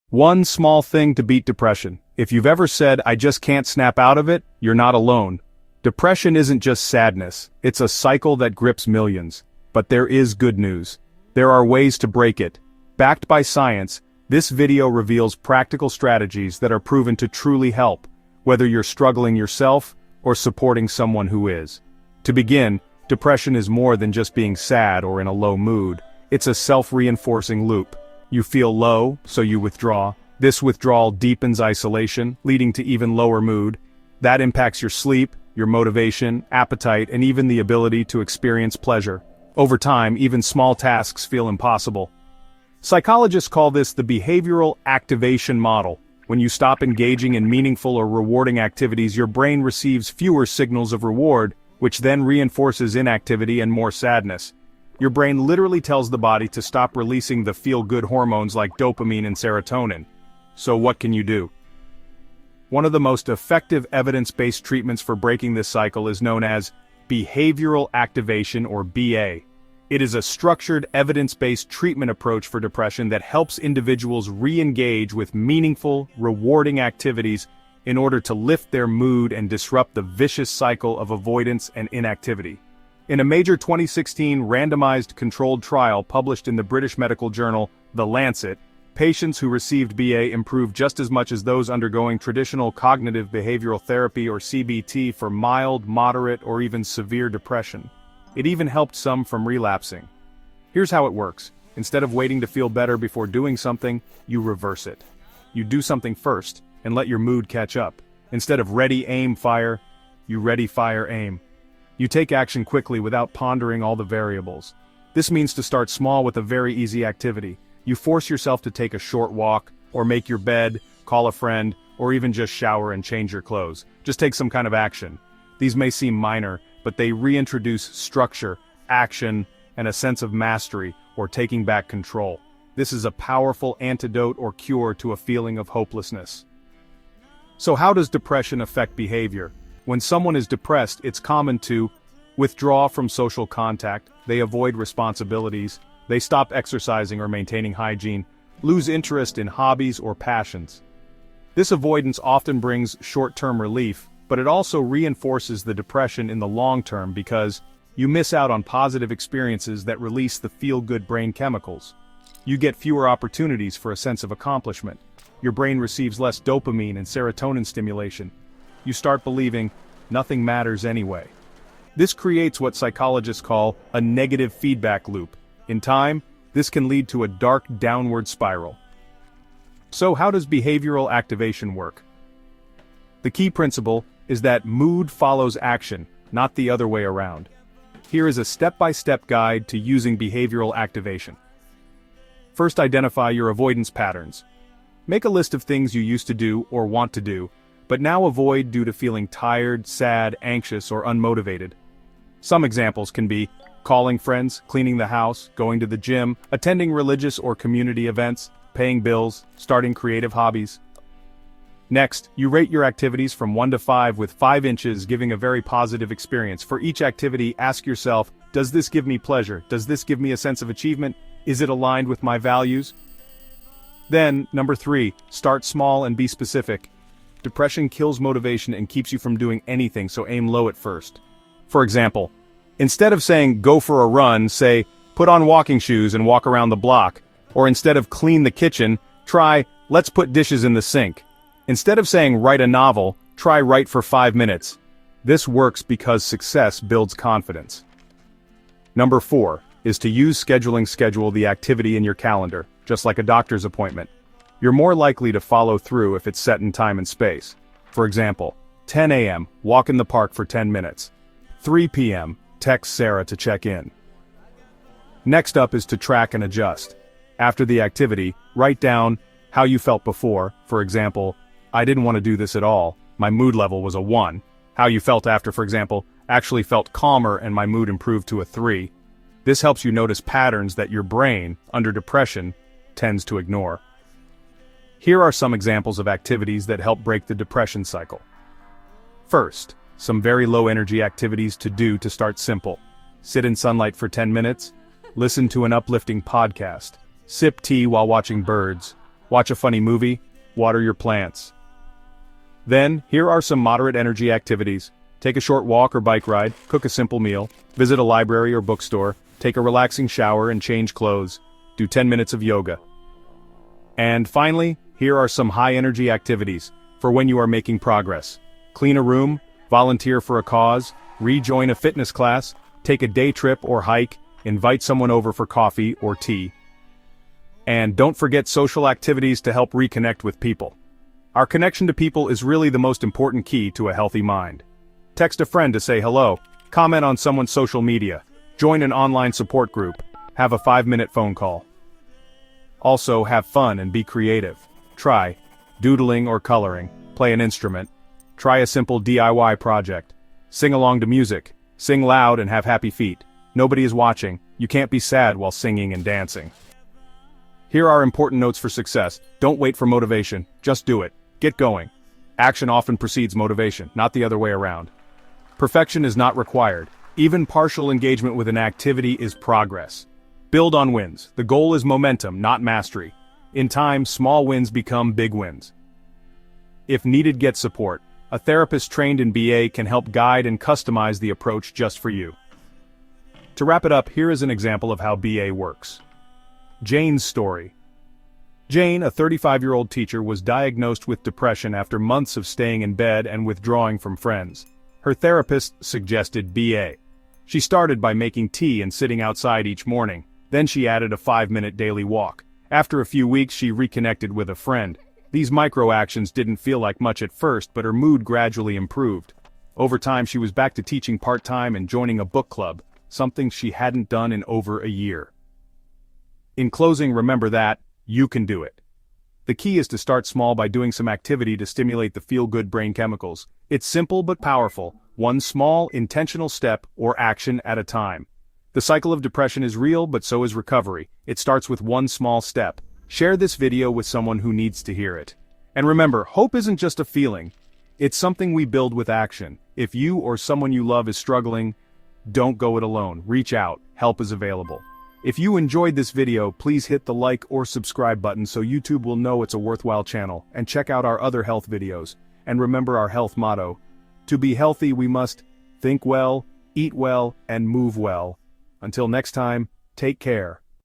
One small thing to beat depression. If you've ever said, "I just can't snap out of it," you're not alone. Depression isn't just sadness, it's a cycle that grips millions. But there is good news. There are ways to break it. Backed by science, this video reveals practical strategies that are proven to truly help, whether you're struggling yourself or supporting someone who is. To begin, depression is more than just being sad or in a low mood. It's a self-reinforcing loop. You feel low, so you withdraw. This withdrawal deepens isolation, leading to even lower mood. That impacts your sleep, your motivation, appetite, and even the ability to experience pleasure. Over time, even small tasks feel impossible. Psychologists call this the behavioral activation model. When you stop engaging in meaningful or rewarding activities, your brain receives fewer signals of reward, which then reinforces inactivity and more sadness. Your brain literally tells the body to stop releasing the feel-good hormones like dopamine and serotonin. So what can you do? One of the most effective evidence-based treatments for breaking this cycle is known as behavioral activation, or BA. It is a structured, evidence-based treatment approach for depression that helps individuals re-engage with meaningful, rewarding activities in order to lift their mood and disrupt the vicious cycle of avoidance and inactivity. In a major 2016 randomized controlled trial published in the British medical journal, The Lancet, patients who received BA improved just as much as those undergoing traditional cognitive behavioral therapy, or CBT, for mild, moderate, or even severe depression. It even helped some from relapsing. Here's how it works. Instead of waiting to feel better before doing something, you reverse it. You do something first, and let your mood catch up. Instead of ready, aim, fire, you ready, fire, aim. You take action quickly without pondering all the variables. This means to start small with a very easy activity. You force yourself to take a short walk, or make your bed, call a friend, or even just shower and change your clothes. Just take some kind of action. These may seem minor, but they reintroduce structure, action, and a sense of mastery, or taking back control. This is a powerful antidote or cure to a feeling of hopelessness. So how does depression affect behavior? When someone is depressed, it's common to withdraw from social contact, they avoid responsibilities, they stop exercising or maintaining hygiene, lose interest in hobbies or passions. This avoidance often brings short-term relief, but it also reinforces the depression in the long term because you miss out on positive experiences that release the feel-good brain chemicals. You get fewer opportunities for a sense of accomplishment. Your brain receives less dopamine and serotonin stimulation. You start believing nothing matters anyway. This creates what psychologists call a negative feedback loop. In time, this can lead to a dark downward spiral. So how does behavioral activation work? The key principle is that mood follows action, not the other way around. Here is a step-by-step guide to using behavioral activation. First, identify your avoidance patterns. Make a list of things you used to do or want to do, but now avoid due to feeling tired, sad, anxious, or unmotivated. Some examples can be calling friends, cleaning the house, going to the gym, attending religious or community events, paying bills, starting creative hobbies. Next, you rate your activities from 1 to 5, with 5 inches giving a very positive experience. For each activity, ask yourself, does this give me pleasure? Does this give me a sense of achievement? Is it aligned with my values? Then, number 3, start small and be specific. Depression kills motivation and keeps you from doing anything, so aim low at first. For example, instead of saying, go for a run, say, put on walking shoes and walk around the block. Or instead of clean the kitchen, try, let's put dishes in the sink. Instead of saying write a novel, try write for 5 minutes. This works because success builds confidence. Number 4 is to use schedule the activity in your calendar, just like a doctor's appointment. You're more likely to follow through if it's set in time and space. For example, 10 a.m., walk in the park for 10 minutes. 3 p.m., text Sarah to check in. Next up is to track and adjust. After the activity, write down how you felt before. For example, I didn't want to do this at all, my mood level was a 1. How you felt after, for example, actually felt calmer and my mood improved to a 3. This helps you notice patterns that your brain, under depression, tends to ignore. Here are some examples of activities that help break the depression cycle. First, some very low-energy activities to do to start simple. Sit in sunlight for 10 minutes, listen to an uplifting podcast, sip tea while watching birds, watch a funny movie, water your plants. Then, here are some moderate energy activities. Take a short walk or bike ride, cook a simple meal, visit a library or bookstore, take a relaxing shower and change clothes, do 10 minutes of yoga. And finally, here are some high-energy activities for when you are making progress. Clean a room, volunteer for a cause, rejoin a fitness class, take a day trip or hike, invite someone over for coffee or tea. And don't forget social activities to help reconnect with people. Our connection to people is really the most important key to a healthy mind. Text a friend to say hello, comment on someone's social media, join an online support group, have a 5-minute phone call. Also, have fun and be creative. Try doodling or coloring, play an instrument, try a simple DIY project, sing along to music, sing loud and have happy feet. Nobody is watching, you can't be sad while singing and dancing. Here are important notes for success. Don't wait for motivation, just do it. Get going. Action often precedes motivation, not the other way around. Perfection is not required. Even partial engagement with an activity is progress. Build on wins. The goal is momentum, not mastery. In time, small wins become big wins. If needed, get support. A therapist trained in BA can help guide and customize the approach just for you. To wrap it up, here is an example of how BA works. Jane's story. Jane, a 35-year-old teacher, was diagnosed with depression after months of staying in bed and withdrawing from friends. Her therapist suggested BA. She started by making tea and sitting outside each morning. Then she added a 5-minute daily walk. After a few weeks, she reconnected with a friend. These micro-actions didn't feel like much at first, but her mood gradually improved. Over time, she was back to teaching part-time and joining a book club, something she hadn't done in over a year. In closing, remember that you can do it. The key is to start small by doing some activity to stimulate the feel-good brain chemicals. It's simple but powerful, one small, intentional step or action at a time. The cycle of depression is real, but so is recovery. It starts with one small step. Share this video with someone who needs to hear it. And remember, hope isn't just a feeling. It's something we build with action. If you or someone you love is struggling, don't go it alone. Reach out. Help is available. If you enjoyed this video, please hit the like or subscribe button so YouTube will know it's a worthwhile channel, and check out our other health videos. And remember our health motto: to be healthy, we must think well, eat well, and move well. Until next time, take care.